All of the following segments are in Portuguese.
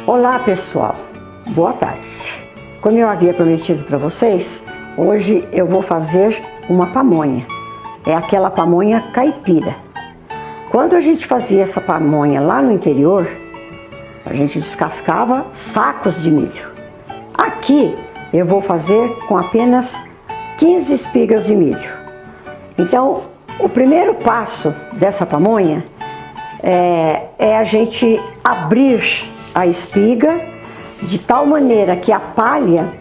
Olá pessoal, boa tarde. Como eu havia prometido para vocês, hoje eu vou fazer uma pamonha. É aquela pamonha caipira. Quando a gente fazia essa pamonha lá no interior, a gente descascava sacos de milho. Aqui eu vou fazer com apenas 15 espigas de milho. Então, o primeiro passo dessa pamonha é a gente abrir a espiga de tal maneira que a palha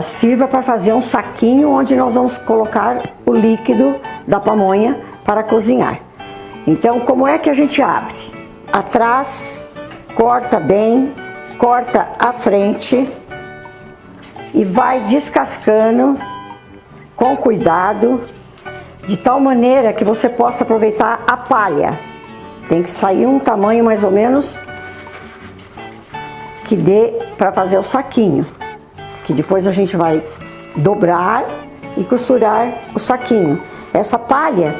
sirva para fazer um saquinho onde nós vamos colocar o líquido da pamonha para cozinhar. Então, como é que a gente abre? Atrás, corta bem, corta a frente e vai descascando com cuidado, de tal maneira que você possa aproveitar a palha. Tem que sair um tamanho mais ou menos que dê para fazer o saquinho, que depois a gente vai dobrar e costurar o saquinho. Essa palha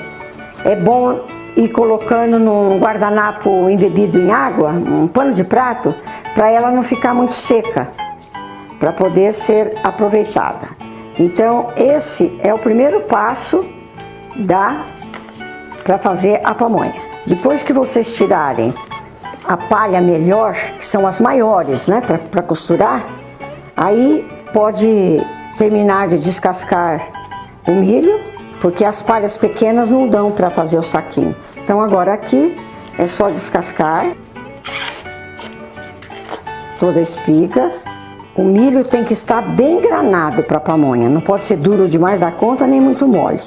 é bom ir colocando num guardanapo embebido em água, um pano de prato, para ela não ficar muito seca, para poder ser aproveitada. Então esse é o primeiro passo para fazer a pamonha. Depois que vocês tirarem a palha melhor, que são as maiores, né, para costurar, aí pode terminar de descascar o milho, porque as palhas pequenas não dão para fazer o saquinho. Então agora aqui é só descascar toda a espiga. O milho tem que estar bem granado para a pamonha, não pode ser duro demais da conta nem muito mole.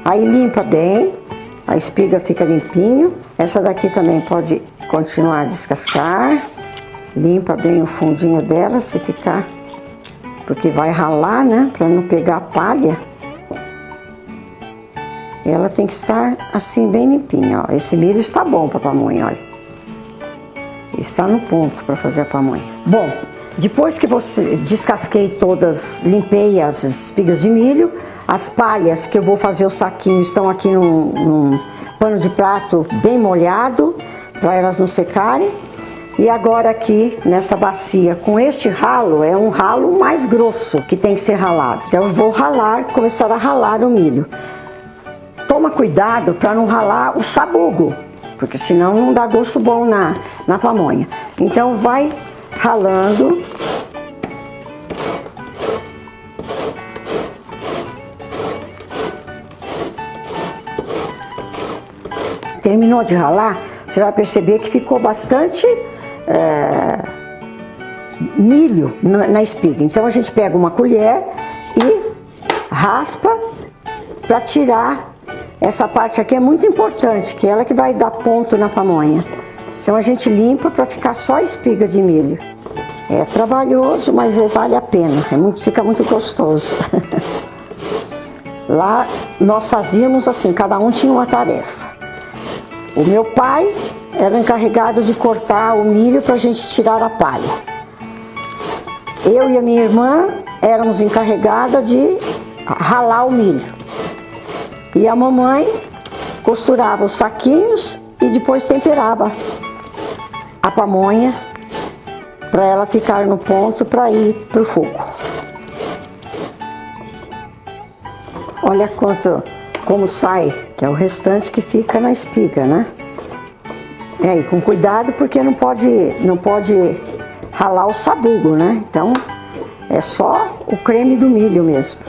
Aí limpa bem, a espiga fica limpinho. Essa daqui também pode continuar a descascar. Limpa bem o fundinho dela, se ficar, porque vai ralar, né, para não pegar a palha. Ela tem que estar assim bem limpinha, ó. Esse milho está bom para pamonha, olha. Está no ponto para fazer a pamonha. Bom, depois que você descasquei todas, limpei as espigas de milho, as palhas que eu vou fazer o saquinho estão aqui num pano de prato bem molhado, para elas não secarem. E agora aqui nessa bacia, com este ralo, é um ralo mais grosso que tem que ser ralado. Então eu vou começar a ralar o milho. Toma cuidado para não ralar o sabugo, porque senão não dá gosto bom na pamonha. Então vai ralando. Terminou de ralar, você vai perceber que ficou bastante milho na espiga. Então a gente pega uma colher e raspa para tirar essa parte aqui, é muito importante, que é ela que vai dar ponto na pamonha. Então a gente limpa para ficar só a espiga de milho. É trabalhoso, mas vale a pena, fica muito gostoso. Lá nós fazíamos assim, cada um tinha uma tarefa. O meu pai era o encarregado de cortar o milho para a gente tirar a palha. Eu e a minha irmã éramos encarregadas de ralar o milho. E a mamãe costurava os saquinhos e depois temperava a pamonha para ela ficar no ponto para ir para o fogo. Olha como sai, que é o restante que fica na espiga, né? E com cuidado, porque não pode ralar o sabugo, né? Então é só o creme do milho mesmo.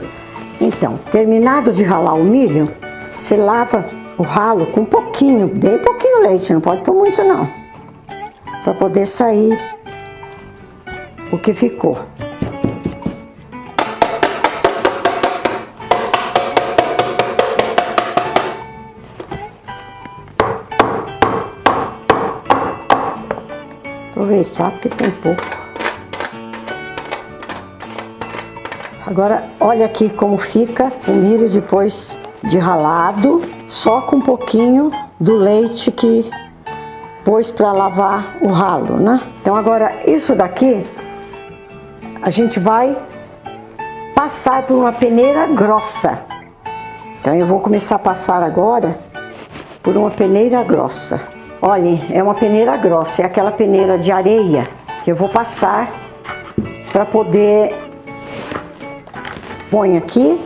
Então, terminado de ralar o milho, você lava o ralo com bem pouquinho leite, não pode pôr muito não, para poder sair o que ficou. Aproveitar porque tem pouco. Agora olha aqui como fica o milho depois de ralado, só com um pouquinho do leite que pôs para lavar o ralo, né? Então agora isso daqui a gente vai passar por uma peneira grossa. Então eu vou começar a passar agora por uma peneira grossa. Olhem, é uma peneira grossa, é aquela peneira de areia que eu vou passar para poder... Põe aqui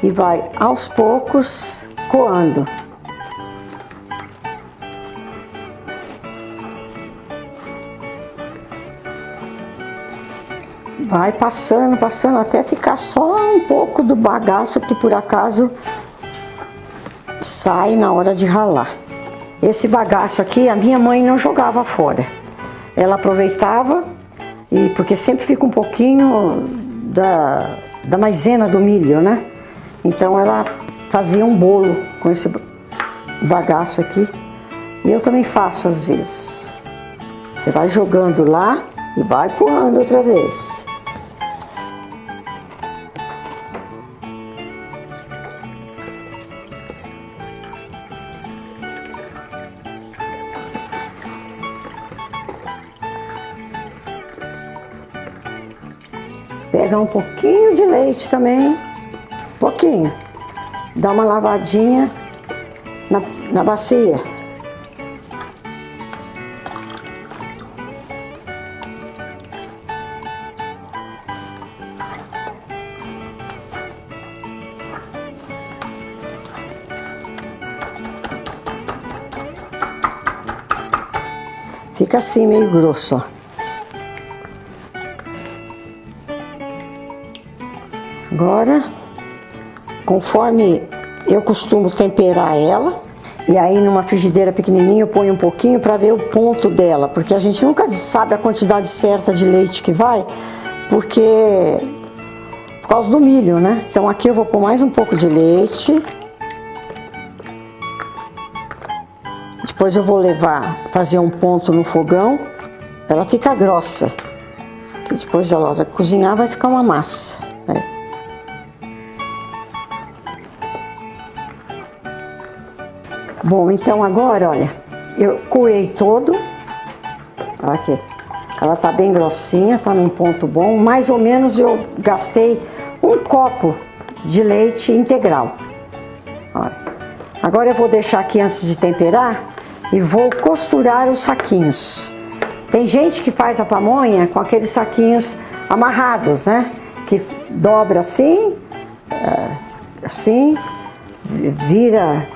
e vai aos poucos coando. Vai passando, passando até ficar só um pouco do bagaço que por acaso sai na hora de ralar. Esse bagaço aqui a minha mãe não jogava fora. Ela aproveitava, e porque sempre fica um pouquinho da maisena do milho, né? Então ela fazia um bolo com esse bagaço aqui. E eu também faço às vezes. Você vai jogando lá e vai coando outra vez. Pega um pouquinho de leite também, pouquinho. Dá uma lavadinha na bacia. Fica assim, meio grosso, ó. Agora, conforme eu costumo temperar ela, e aí numa frigideira pequenininha eu ponho um pouquinho para ver o ponto dela, porque a gente nunca sabe a quantidade certa de leite que vai, porque por causa do milho, né? Então aqui eu vou pôr mais um pouco de leite. Depois eu vou fazer um ponto no fogão, ela fica grossa, que depois na hora de cozinhar vai ficar uma massa, né? Bom, então agora, olha, eu coei todo, olha aqui, ela tá bem grossinha, tá num ponto bom, mais ou menos eu gastei um copo de leite integral. Olha. Agora eu vou deixar aqui antes de temperar e vou costurar os saquinhos. Tem gente que faz a pamonha com aqueles saquinhos amarrados, né? Que dobra assim, vira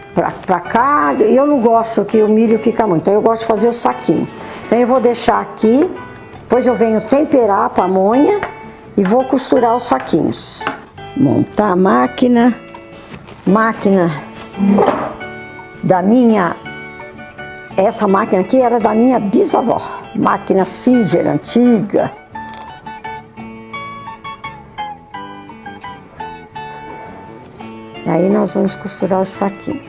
pra cá, e eu não gosto que o milho fica muito, então eu gosto de fazer o saquinho. Então eu vou deixar aqui, depois eu venho temperar a pamonha e vou costurar os saquinhos. Montar a máquina da minha, essa máquina aqui era da minha bisavó, máquina Singer antiga. Aí nós vamos costurar o saquinho.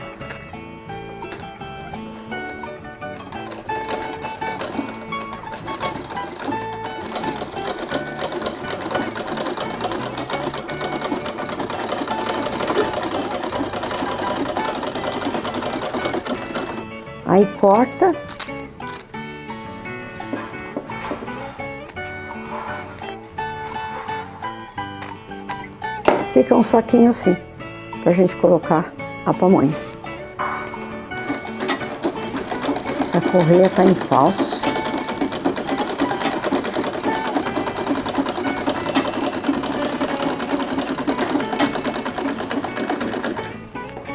Aí corta. Fica um saquinho assim, pra gente colocar a pamonha. Essa correia tá em falso.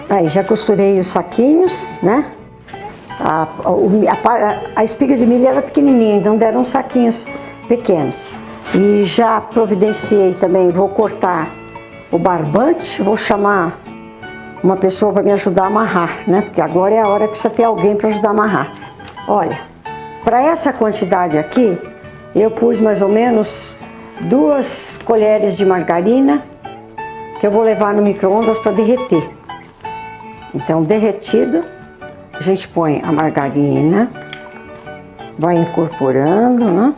Aí já costurei os saquinhos, né? A espiga de milho era pequenininha, então deram uns saquinhos pequenos. E já providenciei também, vou cortar o barbante, vou chamar uma pessoa para me ajudar a amarrar, né? Porque agora é a hora, precisa ter alguém para ajudar a amarrar. Olha, para essa quantidade aqui, eu pus mais ou menos 2 colheres de margarina, que eu vou levar no micro-ondas para derreter. Então, derretido, a gente põe a margarina, vai incorporando, né?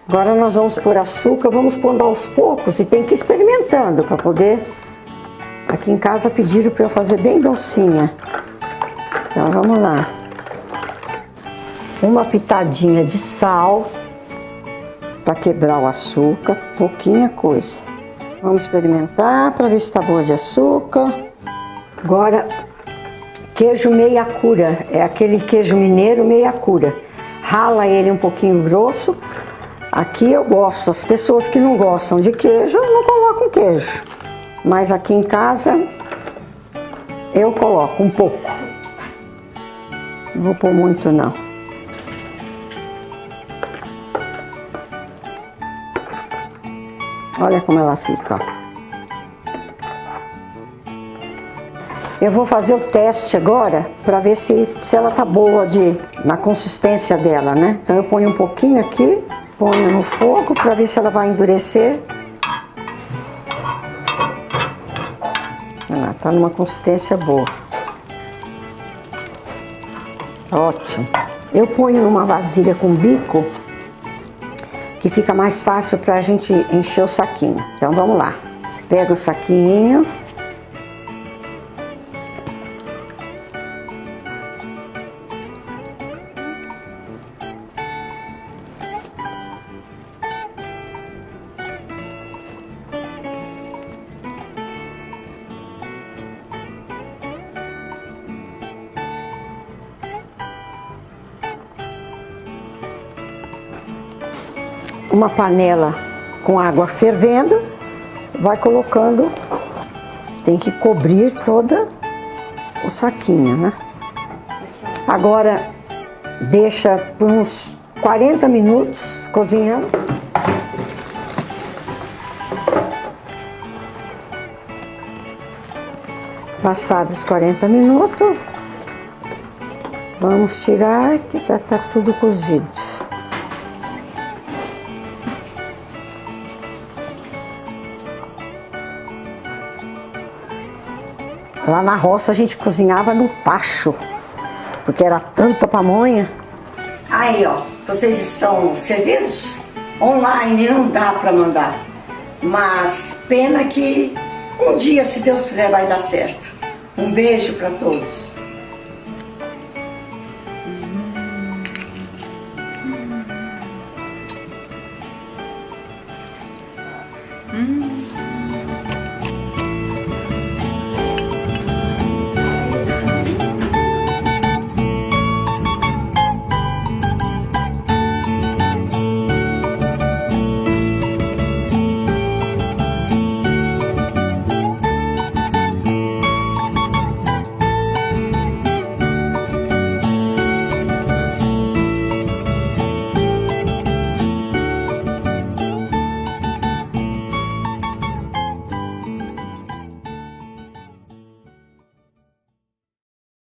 Agora nós vamos pôr açúcar, vamos pondo aos poucos e tem que ir experimentando para poder... Aqui em casa pediram para eu fazer bem docinha. Então vamos lá. Uma pitadinha de sal para quebrar o açúcar, pouquinha coisa. Vamos experimentar para ver se está boa de açúcar. Agora, queijo meia cura, é aquele queijo mineiro meia cura. rala ele um pouquinho grosso. Aqui eu gosto, as pessoas que não gostam de queijo não colocam queijo, mas aqui em casa eu coloco um pouco, não vou pôr muito não. Olha como ela fica, ó. Eu vou fazer o teste agora para ver se ela tá boa na consistência dela, né? Então eu ponho um pouquinho aqui, ponho no fogo para ver se ela vai endurecer. Ela tá numa consistência boa. Ótimo. Eu ponho numa vasilha com bico, que fica mais fácil pra gente encher o saquinho. Então vamos lá. Pega o saquinho. Uma panela com água fervendo, vai colocando, tem que cobrir toda o saquinho, né? Agora deixa por uns 40 minutos cozinhando. Passados os 40 minutos, vamos tirar que tá tudo cozido. Lá na roça a gente cozinhava no tacho, porque era tanta pamonha. Aí, ó, vocês estão servidos? Online não dá para mandar, mas pena que um dia, se Deus quiser, vai dar certo. Um beijo para todos.